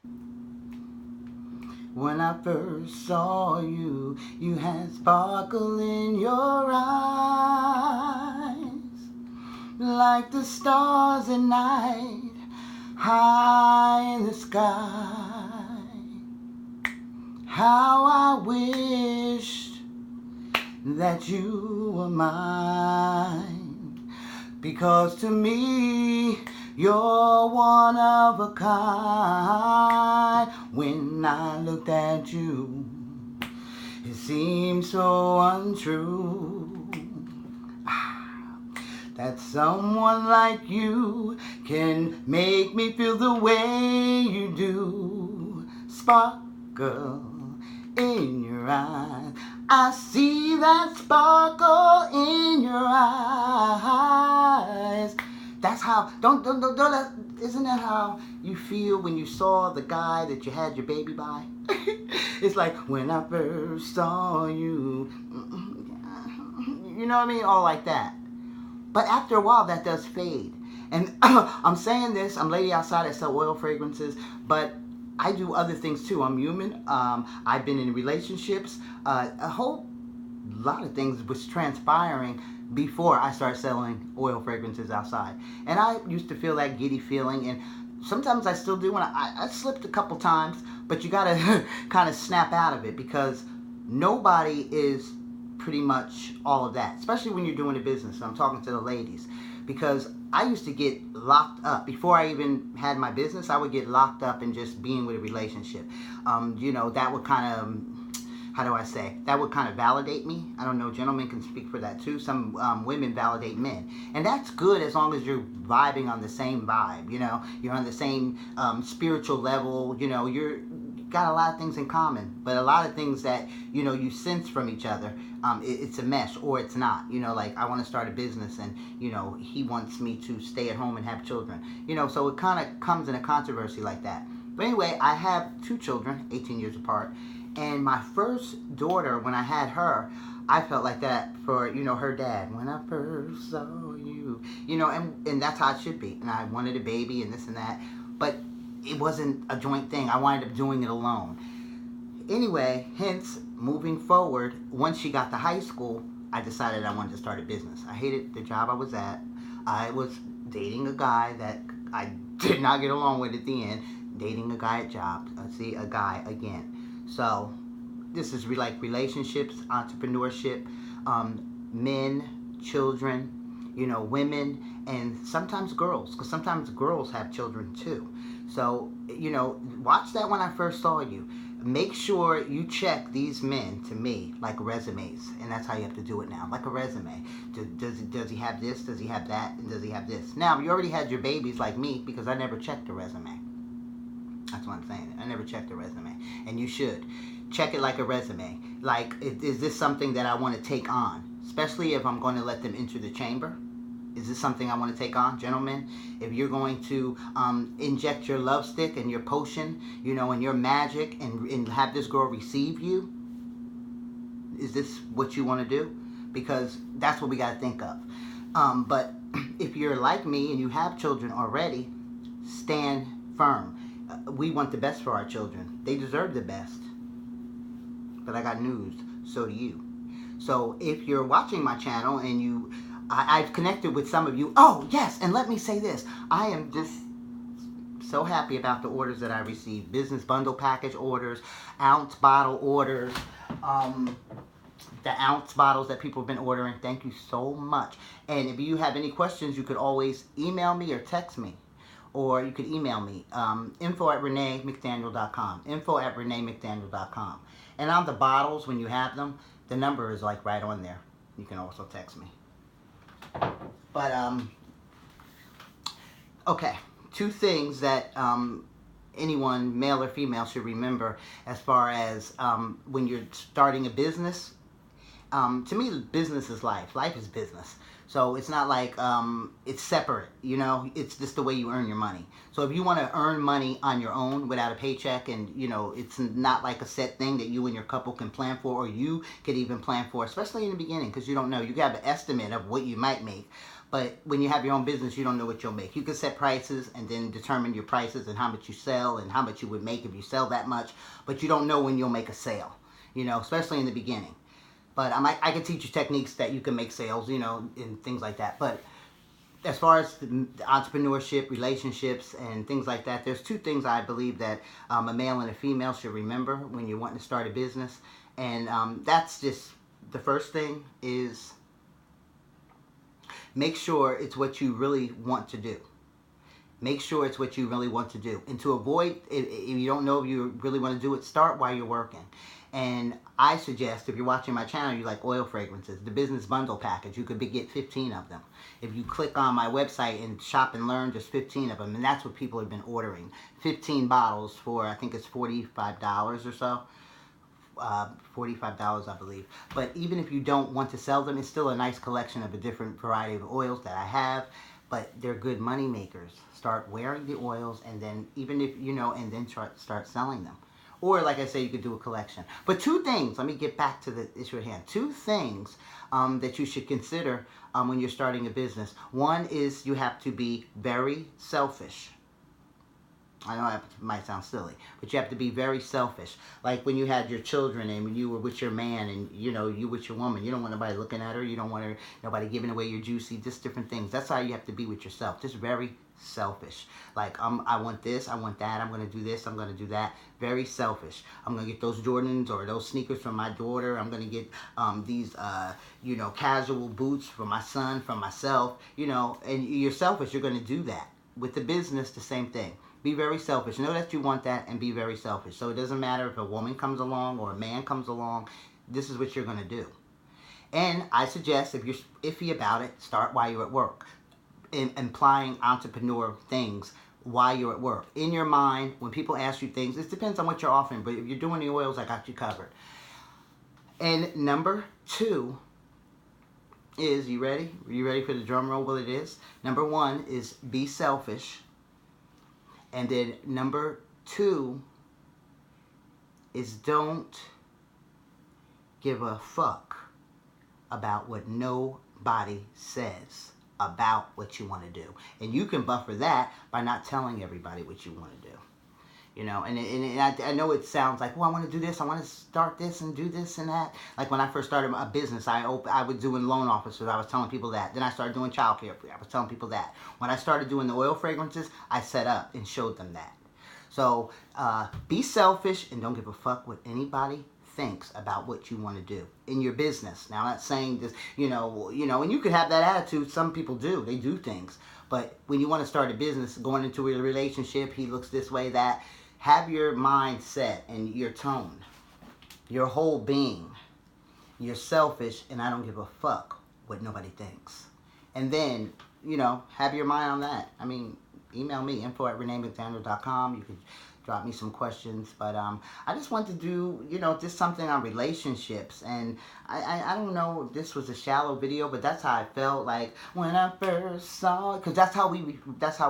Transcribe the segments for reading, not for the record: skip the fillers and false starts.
When I first saw you, you had sparkle in your eyes, like the stars at night, high in the sky. How I wished that you were mine, because to me you're one of a kind. When I looked at you, it seemed so untrue that someone like you can make me feel the way you do. Sparkle in your eyes, I see that sparkle in your eyes. That's how, isn't that how you feel when you saw the guy that you had your baby by? It's like, when I first saw you, you know what I mean? All like that. But after a while, that does fade. And I'm saying this, I'm Lady Outside, I sell oil fragrances, but I do other things too. I'm human. I've been in relationships. A whole lot of things was transpiring before I started selling oil fragrances outside. And I used to feel that giddy feeling, and sometimes I still do. And I slipped a couple times, but you gotta kind of snap out of it, because nobody is pretty much all of that, especially when you're doing a business. And I'm talking to the ladies, because I used to get locked up before I even had my business. I would get locked up in just being with a relationship. That would kind of, how do I say, that would kind of validate me. I don't know, gentlemen can speak for that too. Some women validate men, and that's good as long as you're vibing on the same vibe. You're on the same spiritual level. You're got a lot of things in common, but a lot of things that you sense from each other, it's a mesh or it's not. Like, I want to start a business, and he wants me to stay at home and have children. So it kind of comes in a controversy like that. But anyway, I have two children, 18 years apart, and my first daughter, when I had her, I felt like that for her dad. When I first saw you, and that's how it should be. And I wanted a baby and this and that, but it wasn't a joint thing. I wound up doing it alone. Anyway, hence, moving forward, once she got to high school, I decided I wanted to start a business. I hated the job I was at. I was dating a guy that I did not get along with at the end. Dating a guy at job. See, a guy again. So, this is like relationships, entrepreneurship, men, children, women, and sometimes girls, because sometimes girls have children too. So, watch that when I first saw you. Make sure you check these men, to me, like resumes. And that's how you have to do it now, like a resume. Does he have this? Does he have that? And does he have this? Now, you already had your babies like me, because I never checked a resume. That's what I'm saying. I never checked a resume. And you should. Check it like a resume. Like, is this something that I want to take on? Especially if I'm going to let them enter the chamber. Is this something I want to take on, gentlemen? If you're going to inject your love stick and your potion, and your magic, and have this girl receive you, is this what you want to do? Because that's what we got to think of. But if you're like me and you have children already, stand firm. We want the best for our children. They deserve the best. But I got news, so do you. So if you're watching my channel and I've connected with some of you. Oh, yes, and let me say this. I am just so happy about the orders that I received. Business bundle package orders, ounce bottle orders, the ounce bottles that people have been ordering. Thank you so much. And if you have any questions, you could always email me or text me. Or you could email me, info@reneemcdaniel.com, info@reneemcdaniel.com. And on the bottles, when you have them, the number is like right on there. You can also text me. But, okay, two things that anyone, male or female, should remember as far as when you're starting a business. To me, business is life. Life is business. So it's not like it's separate, it's just the way you earn your money. So if you want to earn money on your own without a paycheck, and it's not like a set thing that you and your couple can plan for, or you could even plan for, especially in the beginning, because you don't know. You have an estimate of what you might make. But when you have your own business, you don't know what you'll make. You can set prices and then determine your prices and how much you sell and how much you would make if you sell that much. But you don't know when you'll make a sale, especially in the beginning. But I can teach you techniques that you can make sales, and things like that. But as far as the entrepreneurship, relationships, and things like that, there's two things I believe that a male and a female should remember when you're wanting to start a business. And that's just the first thing is make sure it's what you really want to do. Make sure it's what you really want to do. And to avoid, if you don't know if you really want to do it, start while you're working. And I suggest, if you're watching my channel, you like oil fragrances, the business bundle package, you could get 15 of them. If you click on my website and shop and learn, just 15 of them. And that's what people have been ordering. 15 bottles for, I think it's $45 or so. $45, I believe. But even if you don't want to sell them, it's still a nice collection of a different variety of oils that I have. But they're good money makers. Start wearing the oils, and then even if and then start selling them. Or like I say, you could do a collection. But two things, let me get back to the issue at hand. Two things that you should consider when you're starting a business. One is you have to be very selfish. I know it might sound silly, but you have to be very selfish. Like when you had your children and when you were with your man and, you with your woman, you don't want nobody looking at her. You don't want nobody giving away your juicy, just different things. That's how you have to be with yourself. Just very selfish. Like, I want this, I want that, I'm going to do this, I'm going to do that. Very selfish. I'm going to get those Jordans or those sneakers from my daughter. I'm going to get these, casual boots for my son, from myself, and you're selfish. You're going to do that. With the business, the same thing. Be very selfish. Know that you want that and be very selfish. So it doesn't matter if a woman comes along or a man comes along. This is what you're going to do. And I suggest, if you're iffy about it, start while you're at work. Implying entrepreneur things while you're at work. In your mind, when people ask you things, it depends on what you're offering. But if you're doing the oils, I got you covered. And number two is, you ready? Are you ready for the drum roll? Well, it is. Number one is be selfish. And then number two is don't give a fuck about what nobody says about what you want to do. And you can buffer that by not telling everybody what you want to do. And I know it sounds like, well, I want to do this, I want to start this and do this and that. Like when I first started a business, I was doing loan officers, I was telling people that. Then I started doing childcare, I was telling people that. When I started doing the oil fragrances, I set up and showed them that. So be selfish and don't give a fuck what anybody thinks about what you want to do in your business. Now, I'm not saying this, and you could have that attitude. Some people do. They do things. But when you want to start a business, going into a relationship, he looks this way, that, have your mind set and your tone, your whole being. You're selfish, and I don't give a fuck what nobody thinks. And then, have your mind on that. I mean, email me, info@reneemcdaniel.com. You can drop me some questions. But I just want to do, just something on relationships. And I don't know if this was a shallow video, but that's how I felt like when I first saw it. Because that's how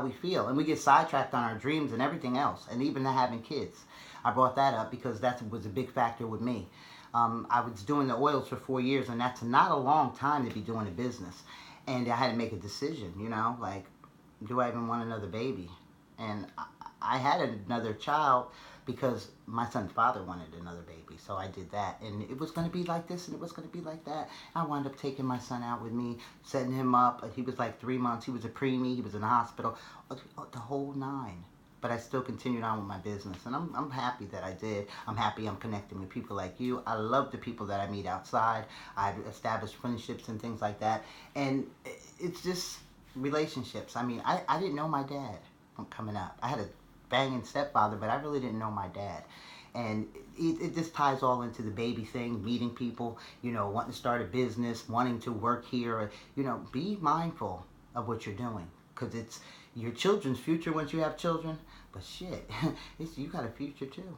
we feel. And we get sidetracked on our dreams and everything else. And even having kids. I brought that up because that was a big factor with me. I was doing the oils for 4 years, and that's not a long time to be doing a business. And I had to make a decision, like, do I even want another baby? And I had another child because my son's father wanted another baby. So I did that. And it was going to be like this and it was going to be like that. I wound up taking my son out with me, setting him up. He was like 3 months. He was a preemie. He was in the hospital. The whole nine. But I still continued on with my business. And I'm happy that I did. I'm happy I'm connecting with people like you. I love the people that I meet outside. I've established friendships and things like that. And it's just relationships. I mean, I didn't know my dad coming up. I had a banging stepfather, but I really didn't know my dad. And it just ties all into the baby thing, meeting people, wanting to start a business, wanting to work here. Be mindful of what you're doing, because it's your children's future once you have children. But shit, you got a future too.